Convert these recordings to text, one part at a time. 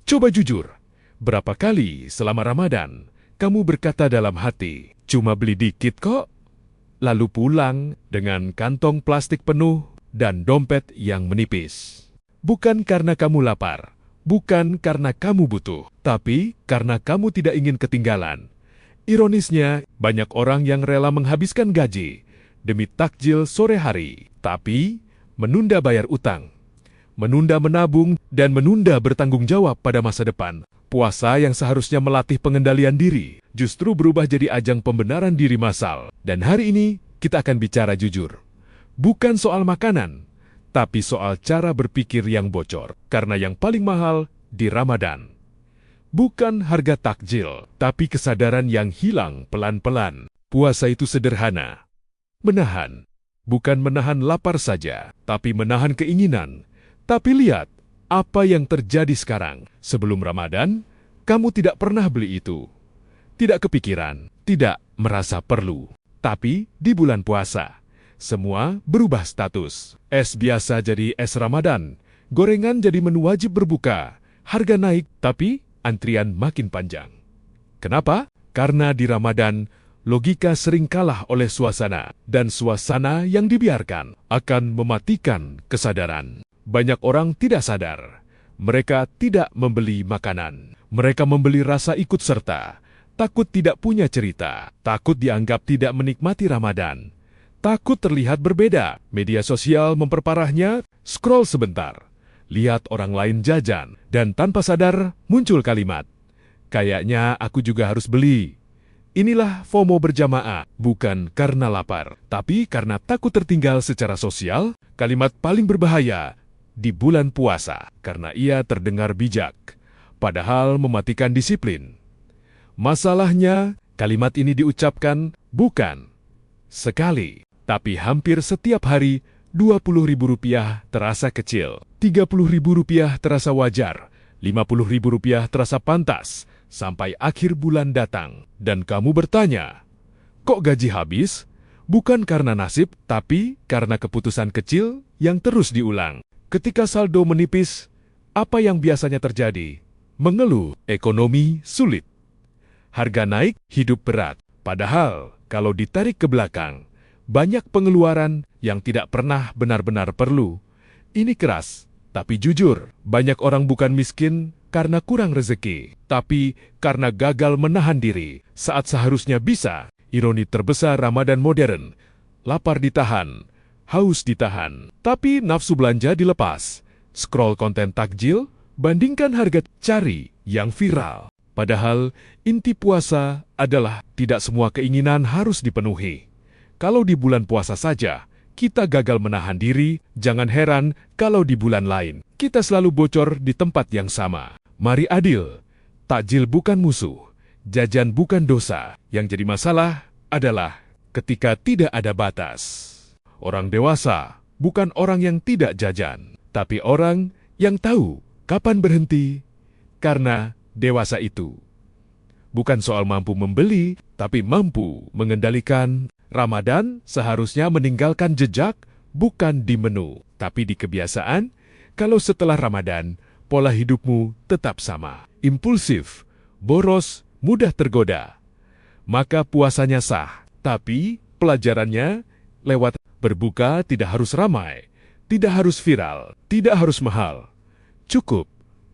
Coba jujur, berapa kali selama Ramadan kamu berkata dalam hati, cuma beli dikit kok, lalu pulang dengan kantong plastik penuh dan dompet yang menipis. Bukan karena kamu lapar, bukan karena kamu butuh, tapi karena kamu tidak ingin ketinggalan. Ironisnya, banyak orang yang rela menghabiskan gaji demi takjil sore hari, tapi menunda bayar utang, menunda menabung, dan menunda bertanggung jawab pada masa depan. Puasa yang seharusnya melatih pengendalian diri, justru berubah jadi ajang pembenaran diri massal. Dan hari ini, kita akan bicara jujur. Bukan soal makanan, tapi soal cara berpikir yang bocor. Karena yang paling mahal di Ramadan bukan harga takjil, tapi kesadaran yang hilang pelan-pelan. Puasa itu sederhana. Menahan, bukan menahan lapar saja, tapi menahan keinginan. Tapi lihat, apa yang terjadi sekarang. Sebelum Ramadan, kamu tidak pernah beli itu. Tidak kepikiran, tidak merasa perlu. Tapi di bulan puasa, semua berubah status. Es biasa jadi es Ramadan, gorengan jadi menu wajib berbuka, harga naik, tapi antrian makin panjang. Kenapa? Karena di Ramadan, logika sering kalah oleh suasana, dan suasana yang dibiarkan akan mematikan kesadaran. Banyak orang tidak sadar. Mereka tidak membeli makanan. Mereka membeli rasa ikut serta. Takut tidak punya cerita. Takut dianggap tidak menikmati Ramadan. Takut terlihat berbeda. Media sosial memperparahnya, scroll sebentar. Lihat orang lain jajan, dan tanpa sadar muncul kalimat, "Kayaknya aku juga harus beli." Inilah FOMO berjamaah, bukan karena lapar, tapi karena takut tertinggal secara sosial. Kalimat paling berbahaya di bulan puasa, karena ia terdengar bijak, padahal mematikan disiplin. Masalahnya, kalimat ini diucapkan bukan sekali, tapi hampir setiap hari. Rp20.000 terasa kecil, Rp30.000 terasa wajar, Rp50.000 terasa pantas, sampai akhir bulan datang. Dan kamu bertanya, kok gaji habis? Bukan karena nasib, tapi karena keputusan kecil yang terus diulang. Ketika saldo menipis, apa yang biasanya terjadi? Mengeluh, ekonomi sulit. Harga naik, hidup berat. Padahal, kalau ditarik ke belakang, banyak pengeluaran yang tidak pernah benar-benar perlu. Ini keras, tapi jujur. Banyak orang bukan miskin karena kurang rezeki, tapi karena gagal menahan diri saat seharusnya bisa. Ironi terbesar Ramadan modern. Lapar ditahan, haus ditahan, tapi nafsu belanja dilepas. Scroll konten takjil, bandingkan harga, cari yang viral. Padahal inti puasa adalah tidak semua keinginan harus dipenuhi. Kalau di bulan puasa saja, kita gagal menahan diri, jangan heran kalau di bulan lain, kita selalu bocor di tempat yang sama. Mari adil, takjil bukan musuh, jajan bukan dosa. Yang jadi masalah adalah ketika tidak ada batas. Orang dewasa bukan orang yang tidak jajan, tapi orang yang tahu kapan berhenti, karena dewasa itu bukan soal mampu membeli, tapi mampu mengendalikan. Ramadan seharusnya meninggalkan jejak bukan di menu, tapi di kebiasaan. Kalau setelah Ramadan, pola hidupmu tetap sama. Impulsif, boros, mudah tergoda. Maka puasanya sah, tapi pelajarannya lewat berbuka tidak harus ramai, tidak harus viral, tidak harus mahal. Cukup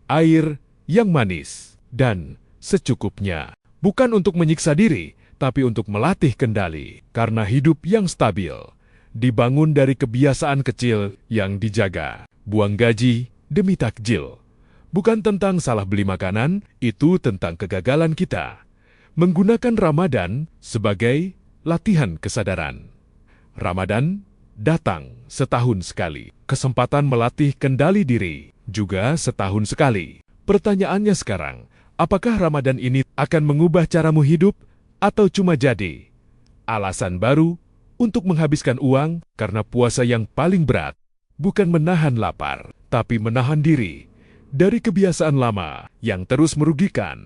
air yang manis dan secukupnya. Bukan untuk menyiksa diri, tapi untuk melatih kendali. Karena hidup yang stabil dibangun dari kebiasaan kecil yang dijaga. Buang gaji demi takjil. Bukan tentang salah beli makanan, itu tentang kegagalan kita menggunakan Ramadan sebagai latihan kesadaran. Ramadan datang setahun sekali. Kesempatan melatih kendali diri juga setahun sekali. Pertanyaannya sekarang, apakah Ramadan ini akan mengubah caramu hidup? Atau cuma jadi alasan baru untuk menghabiskan uang? Karena puasa yang paling berat bukan menahan lapar, tapi menahan diri dari kebiasaan lama yang terus merugikan.